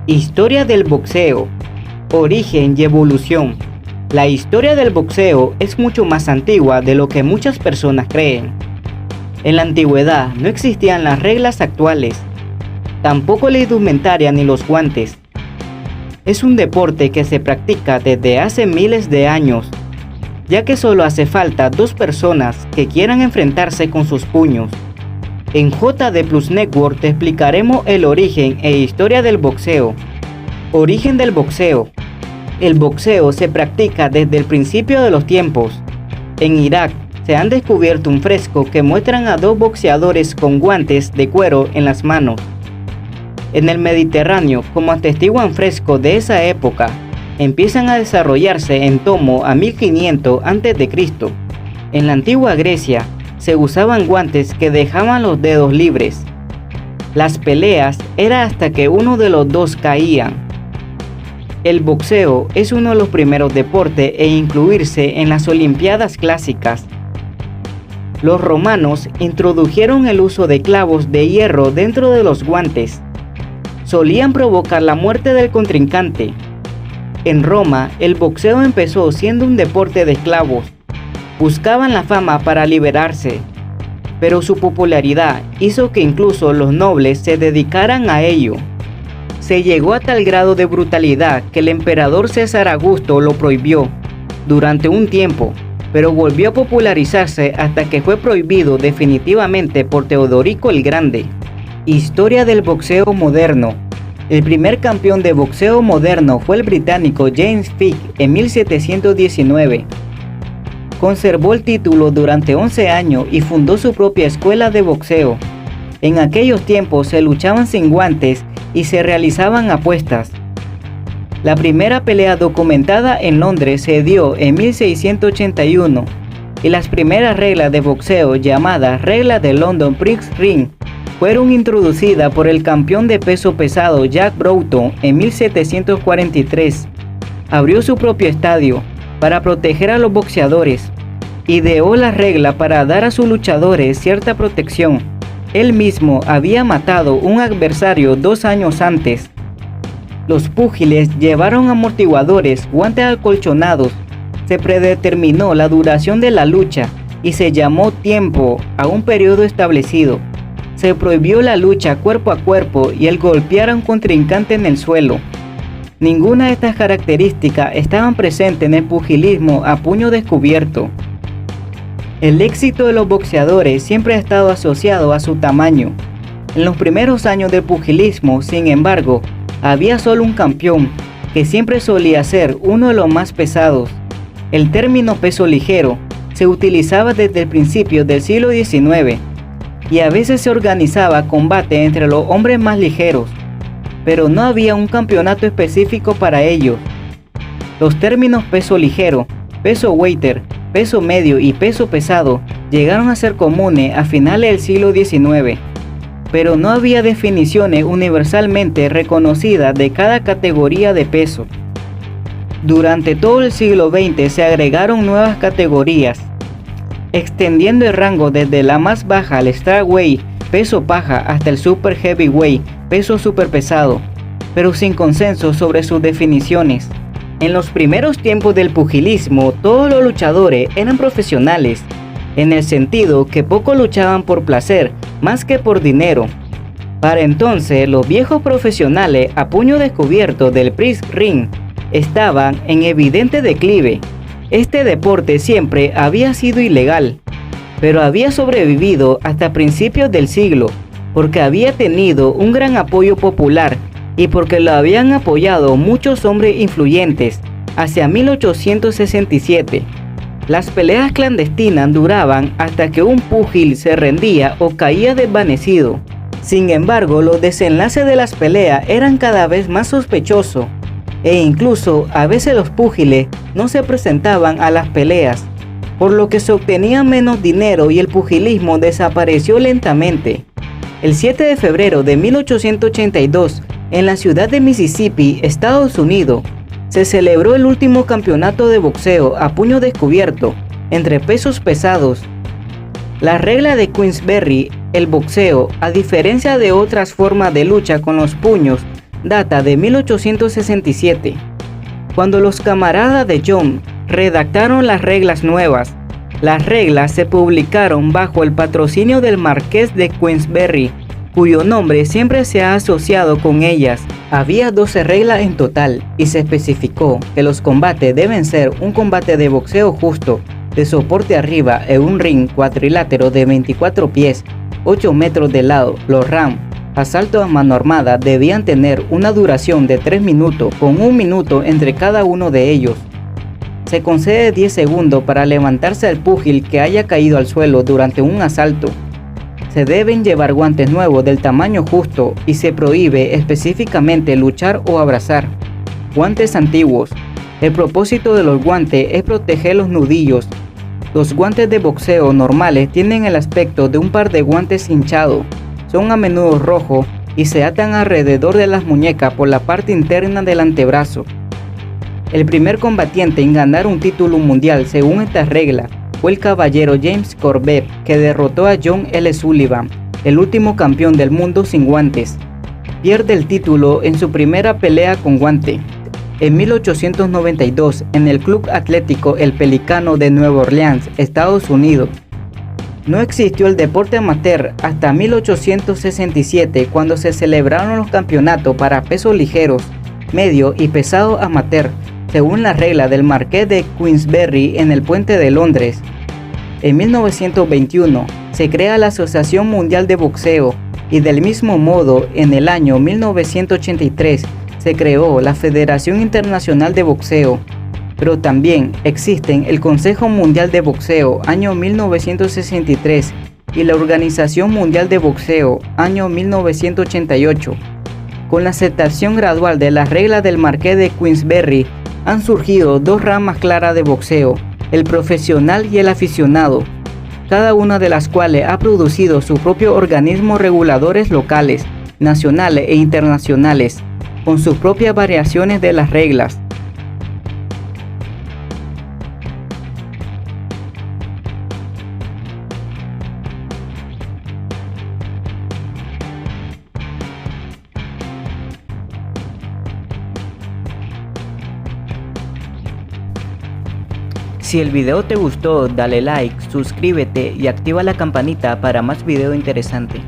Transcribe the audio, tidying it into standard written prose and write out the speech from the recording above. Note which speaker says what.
Speaker 1: Historia del boxeo. Origen y evolución. La historia del boxeo es mucho más antigua de lo que muchas personas creen. En la antigüedad no existían las reglas actuales, tampoco la indumentaria ni los guantes. Es un deporte que se practica desde hace miles de años, ya que solo hace falta dos personas que quieran enfrentarse con sus puños. En JD Plus Network te explicaremos el origen e historia del boxeo. Origen del boxeo. El boxeo se practica desde el principio de los tiempos. En Irak se han descubierto un fresco que muestran a dos boxeadores con guantes de cuero en las manos. En el Mediterráneo, como atestiguan frescos de esa época, empiezan a desarrollarse en Tomo a 1500 a.C. En la antigua Grecia, se usaban guantes que dejaban los dedos libres. Las peleas era hasta que uno de los dos caían. El boxeo es uno de los primeros deportes en incluirse en las Olimpiadas clásicas. Los romanos introdujeron el uso de clavos de hierro dentro de los guantes. Solían provocar la muerte del contrincante. En Roma, el boxeo empezó siendo un deporte de esclavos. Buscaban la fama para liberarse, pero su popularidad hizo que incluso los nobles se dedicaran a ello. Se llegó a tal grado de brutalidad que el emperador César Augusto lo prohibió durante un tiempo, pero volvió a popularizarse hasta que fue prohibido definitivamente por Teodorico el Grande. Historia del boxeo moderno. El primer campeón de boxeo moderno fue el británico James Vick en 1719. Conservó el título durante 11 años y fundó su propia escuela de boxeo. En aquellos tiempos se luchaban sin guantes y se realizaban apuestas. La primera pelea documentada en Londres se dio en 1681 y las primeras reglas de boxeo, llamadas reglas de London Prix Ring, fueron introducidas por el campeón de peso pesado Jack Broughton en 1743. Abrió su propio estadio para proteger a los boxeadores. Ideó la regla para dar a sus luchadores cierta protección. Él mismo había matado un adversario 2 años antes. Los púgiles llevaron amortiguadores, guantes acolchonados. Se predeterminó la duración de la lucha y se llamó tiempo a un periodo establecido. Se prohibió la lucha cuerpo a cuerpo y el golpear a un contrincante en el suelo. Ninguna de estas características estaban presentes en el pugilismo a puño descubierto. El éxito de los boxeadores siempre ha estado asociado a su tamaño. En los primeros años del pugilismo, sin embargo, había solo un campeón, que siempre solía ser uno de los más pesados. El término peso ligero se utilizaba desde el principio del siglo XIX, y a veces se organizaba combate entre los hombres más ligeros, pero no había un campeonato específico para ellos. Los términos peso ligero, peso welter, peso medio y peso pesado llegaron a ser comunes a finales del siglo XIX, pero no había definiciones universalmente reconocidas de cada categoría de peso. Durante todo el siglo XX se agregaron nuevas categorías, extendiendo el rango desde la más baja al strawweight, peso paja, hasta el super heavyweight, peso superpesado, pero sin consenso sobre sus definiciones. En los primeros tiempos del pugilismo, todos los luchadores eran profesionales, en el sentido que pocos luchaban por placer más que por dinero. Para entonces, los viejos profesionales a puño descubierto del Prix Ring estaban en evidente declive. Este deporte siempre había sido ilegal, pero había sobrevivido hasta principios del siglo, porque había tenido un gran apoyo popular y porque lo habían apoyado muchos hombres influyentes. Hacia 1867, las peleas clandestinas duraban hasta que un púgil se rendía o caía desvanecido. Sin embargo, los desenlaces de las peleas eran cada vez más sospechosos, e incluso a veces los púgiles no se presentaban a las peleas, por lo que se obtenía menos dinero y el pugilismo desapareció lentamente. El 7 de febrero de 1882, en la ciudad de Mississippi, Estados Unidos, se celebró el último campeonato de boxeo a puño descubierto entre pesos pesados. La regla de Queensberry, el boxeo, a diferencia de otras formas de lucha con los puños, data de 1867, cuando los camaradas de John redactaron las reglas nuevas. Las reglas se publicaron bajo el patrocinio del Marqués de Queensberry, cuyo nombre siempre se ha asociado con ellas. Había 12 reglas en total y se especificó que los combates deben ser un combate de boxeo justo, de soporte arriba en un ring cuadrilátero de 24 pies, 8 metros de lado. Los rounds, asaltos a mano armada, debían tener una duración de 3 minutos, con 1 minuto entre cada uno de ellos. Se concede 10 segundos para levantarse al púgil que haya caído al suelo durante un asalto. Se deben llevar guantes nuevos del tamaño justo y se prohíbe específicamente luchar o abrazar. Guantes antiguos. El propósito de los guantes es proteger los nudillos. Los guantes de boxeo normales tienen el aspecto de un par de guantes hinchados. Son a menudo rojos y se atan alrededor de las muñecas por la parte interna del antebrazo. El primer combatiente en ganar un título mundial según esta regla fue el caballero James Corbett, que derrotó a John L. Sullivan, el último campeón del mundo sin guantes. Pierde el título en su primera pelea con guante. En 1892, en el Club Atlético El Pelicano de Nueva Orleans, Estados Unidos. No existió el deporte amateur hasta 1867, cuando se celebraron los campeonatos para pesos ligeros, medio y pesado amateur, según la regla del Marqués de Queensberry en el Puente de Londres. En 1921 se crea la Asociación Mundial de Boxeo y del mismo modo en el año 1983 se creó la Federación Internacional de Boxeo, pero también existen el Consejo Mundial de Boxeo año 1963 y la Organización Mundial de Boxeo año 1988. Con la aceptación gradual de las reglas del Marqués de Queensberry han surgido dos ramas claras de boxeo, el profesional y el aficionado, cada una de las cuales ha producido su propio organismo reguladores locales, nacionales e internacionales, con sus propias variaciones de las reglas. Si el video te gustó, dale like, suscríbete y activa la campanita para más video interesante.